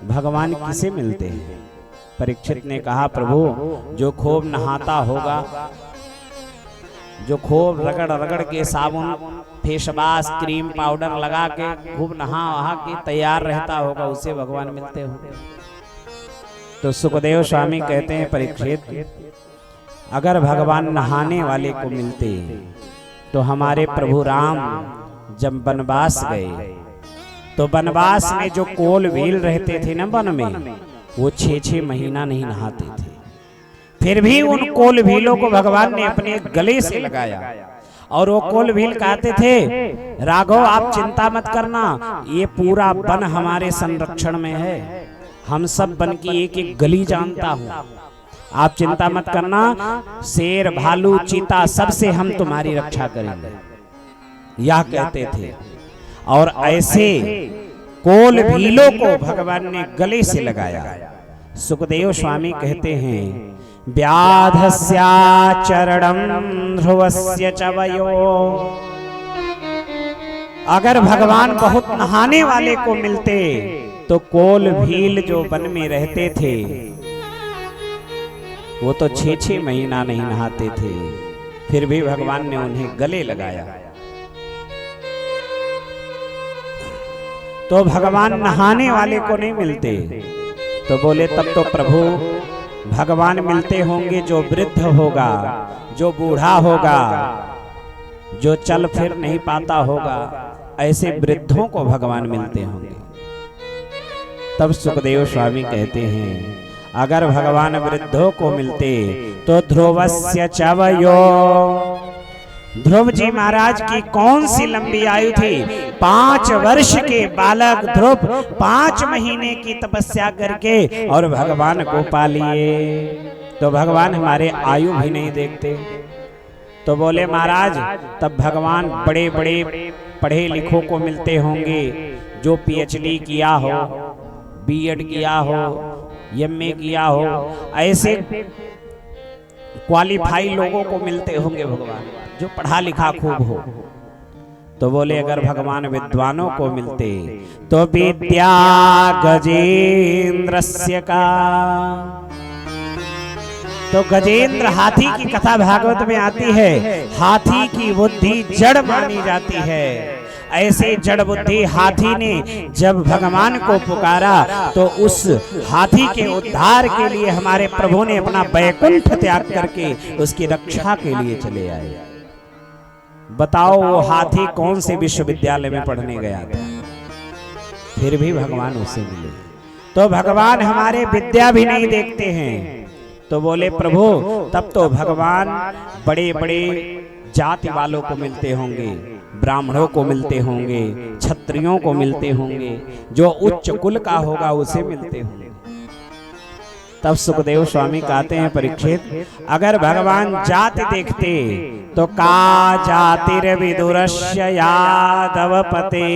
भगवान किसे मिलते हैं? परीक्षित ने कहा, प्रभु जो खूब नहाता होगा, जो खूब रगड़ रगड़ के साबुन फेस वाश क्रीम पाउडर लगा के खूब नहा वहा के तैयार रहता होगा, उसे भगवान मिलते होंगे। तो सुखदेव स्वामी कहते हैं, परीक्षित अगर भगवान नहाने वाले को मिलते तो हमारे प्रभु राम जब वनवास गए तो वनवास में जो कोल भील रहते थे न वन में, वो 6-6 महीना नहीं नहाते थे। फिर भी उन कोल भीलों को भगवान ने अपने गले से लगाया और वो कोल भील कहते थे, राघव आप चिंता मत करना, ये पूरा वन हमारे संरक्षण में है, हम सब वन की एक एक गली जानता हूँ, आप चिंता मत करना, शेर भालू चीता सबसे हम तुम्हारी रक्षा करेंगे, यह कहते थे। और ऐसे कोल भीलों को भगवान ने गले से लगाया। सुखदेव स्वामी कहते हैं, व्याधस्या चरणं ध्रुवस्य च वयो। अगर भगवान बहुत नहाने वाले को मिलते तो कोल भील जो वन में रहते थे वो तो 6-6 महीना नहीं नहाते थे, फिर भी भगवान ने उन्हें गले लगाया। तो भगवान नहाने वाले को नहीं मिलते, तो बोले तब तो प्रभु भगवान मिलते होंगे जो वृद्ध होगा, जो बूढ़ा होगा, जो चल फिर नहीं पाता होगा, ऐसे वृद्धों को भगवान मिलते होंगे। तब सुखदेव स्वामी कहते हैं, अगर भगवान वृद्धों को मिलते तो ध्रुवस्य च वयो। ध्रुव जी महाराज की कौन सी लंबी आयु थी? 5 वर्ष के बालक ध्रुव 5 महीने की तपस्या करके और भगवान को पा लिए। तो भगवान हमारे आयु भी नहीं देखते। तो बोले महाराज तब भगवान बड़े बड़े पढ़े लिखों को मिलते होंगे, जो PhD किया हो, B.Ed किया हो, MA किया हो, ऐसे क्वालिफाई लोगों को मिलते होंगे भगवान, जो पढ़ा लिखा खूब हो। तो बोले अगर भगवान विद्वानों को मिलते तो विद्या गजेंद्रस्य का। तो गजेंद्र हाथी की कथा भागवत में आती है, हाथी की बुद्धि जड़ मानी जाती है। ऐसे जड़ बुद्धि हाथी ने जब भगवान को पुकारा तो उस हाथी के उद्धार के लिए हमारे प्रभु ने अपना वैकुंठ त्याग करके उसकी रक्षा के लिए चले आए। बताओ वो हाथी कौन से विश्वविद्यालय में पढ़ने गया था, फिर भी भगवान उसे मिले। तो भगवान हमारे विद्या भी नहीं देखते हैं। तो बोले प्रभु तब तो भगवान बड़े बड़े जाति वालों को मिलते होंगे, ब्राह्मणों को मिलते होंगे, क्षत्रियों को मिलते होंगे, जो उच्च कुल का होगा उसे मिलते होंगे। तब सुखदेव स्वामी कहते हैं, परीक्षित अगर भगवान जाति देखते तो का जातिर्विदुरस्य यादवपते।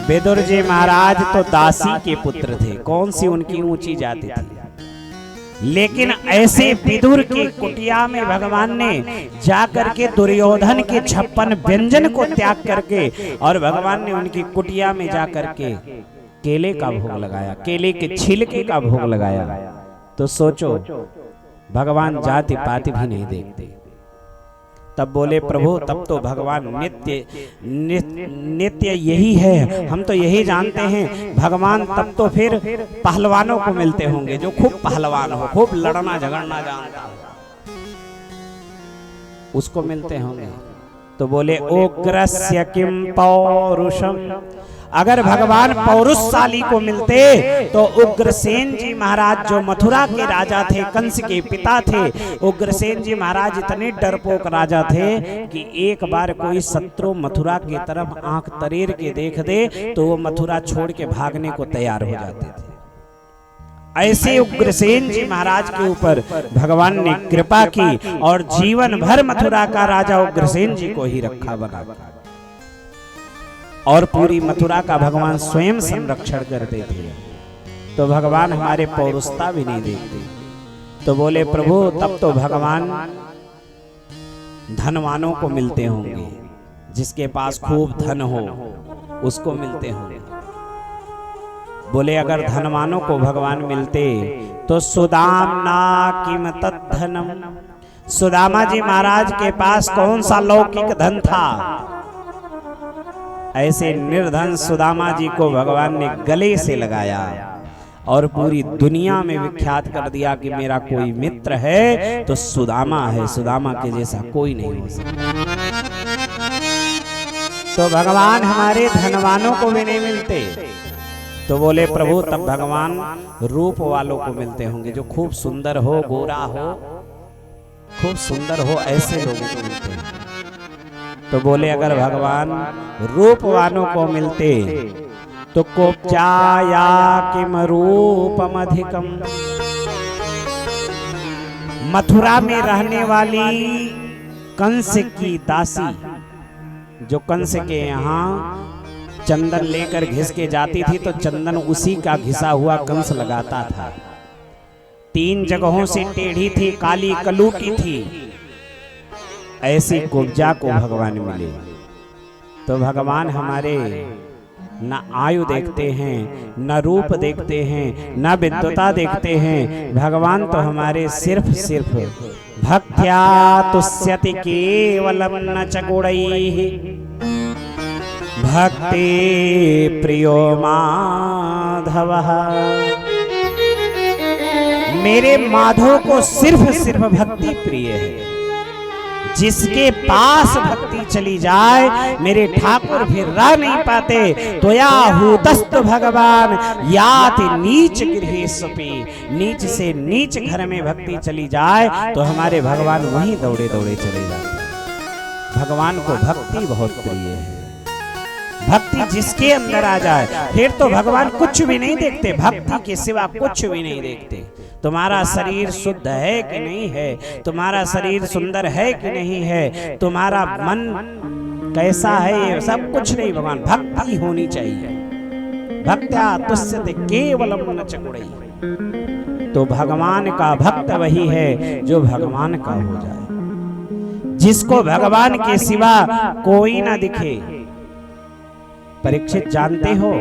विदुर जी महाराज तो दासी के पुत्र थे, कौन सी उनकी ऊंची जाति थी, लेकिन ऐसे विदुर की कुटिया में भगवान ने जाकर के दुर्योधन के 56 व्यंजन को त्याग करके और भगवान ने उनकी कुटिया में जाकर के केले का भोग लगाया, केले के छिलके का भोग लगाया। तो सोचो भगवान जाति पाति भी नहीं देखते। तब बोले प्रभु तब तो भगवान नित्य यही है, हम तो यही जानते हैं। भगवान तब तो फिर पहलवानों को मिलते होंगे, जो खूब पहलवान हो, खूब लड़ना झगड़ना जानता हो, उसको मिलते होंगे। तो बोले उग्रस्य किम पौरुषम। अगर भगवान पौरुषशाली को मिलते तो उग्रसेन जी महाराज जो मथुरा के राजा थे, कंस के पिता थे, उग्रसेन जी महाराज इतने डरपोक राजा थे कि एक बार कोई शत्रु मथुरा की तरफ आंख तरेर के देख दे तो वो मथुरा छोड़ के भागने को तैयार हो जाते थे। ऐसे उग्रसेन जी महाराज के ऊपर भगवान ने कृपा की और जीवन भर मथुरा का राजा उग्रसेन जी को ही रखा बना और पूरी मथुरा का भगवान स्वयं संरक्षण करते थे। तो भगवान हमारे पौरुषता भी नहीं देखते। तो बोले प्रभु तब तो भगवान धनवानों को मिलते होंगे, जिसके पास खूब धन हो उसको मिलते होंगे। बोले अगर धनवानों को भगवान मिलते तो सुदामना किम तद्धनम, सुदामा जी महाराज के पास कौन सा लौकिक धन था। ऐसे निर्धन सुदामा जी को भगवान ने गले से लगाया और पूरी दुनिया में विख्यात कर दिया कि मेरा कोई मित्र है तो सुदामा है, सुदामा के जैसा कोई नहीं हो सकता। तो भगवान हमारे धनवानों को भी नहीं मिलते। तो बोले प्रभु तब भगवान रूप वालों को मिलते होंगे, जो खूब सुंदर हो, गोरा हो, खूब सुंदर हो, ऐसे लोगों को मिलते हैं। तो बोले अगर भगवान रूप वालों को मिलते तो कोपचाया किम रूपम अधिकम, मथुरा में रहने वाली कंस की दासी, जो कंस के यहाँ चंदन लेकर घिस के जाती थी तो चंदन उसी का घिसा हुआ कंस लगाता था। 3 जगहों से टेढ़ी थी, काली कलूटी थी, ऐसी कुब्जा को भगवान मिले। तो भगवान हमारे न आयु देखते हैं, न रूप देखते हैं, न विद्वता देखते हैं। भगवान तो हमारे सिर्फ भक्त्या तुष्यति केवलम न च गुणैः, भक्ति प्रियो माधवः, मेरे माधव को सिर्फ भक्ति प्रिय है। जिसके पास भक्ति चली जाए मेरे ठाकुर फिर रह नहीं पाते। तो या हुतस्त भगवान याति नीच गृहेष्वपि, नीच से नीच घर में भक्ति चली जाए तो हमारे भगवान वहीं दौड़े दौड़े चले जाते। भगवान को भक्ति बहुत प्रिय है। भक्ति जिसके अंदर आ जाए फिर तो भगवान कुछ भी नहीं देखते, भक्ति के सिवा कुछ भी नहीं देखते। तुम्हारा शरीर शुद्ध है कि नहीं है, तुम्हारा शरीर सुंदर है कि नहीं है, तुम्हारा मन कैसा है, ये सब कुछ नहीं, भगवान भक्ति होनी चाहिए। भक्त्या तुष्यति केवलम न च गुणैः। तो भगवान का भक्त वही है जो भगवान का हो जाए, जिसको भगवान के सिवा कोई ना दिखे। परीक्षित जानते हो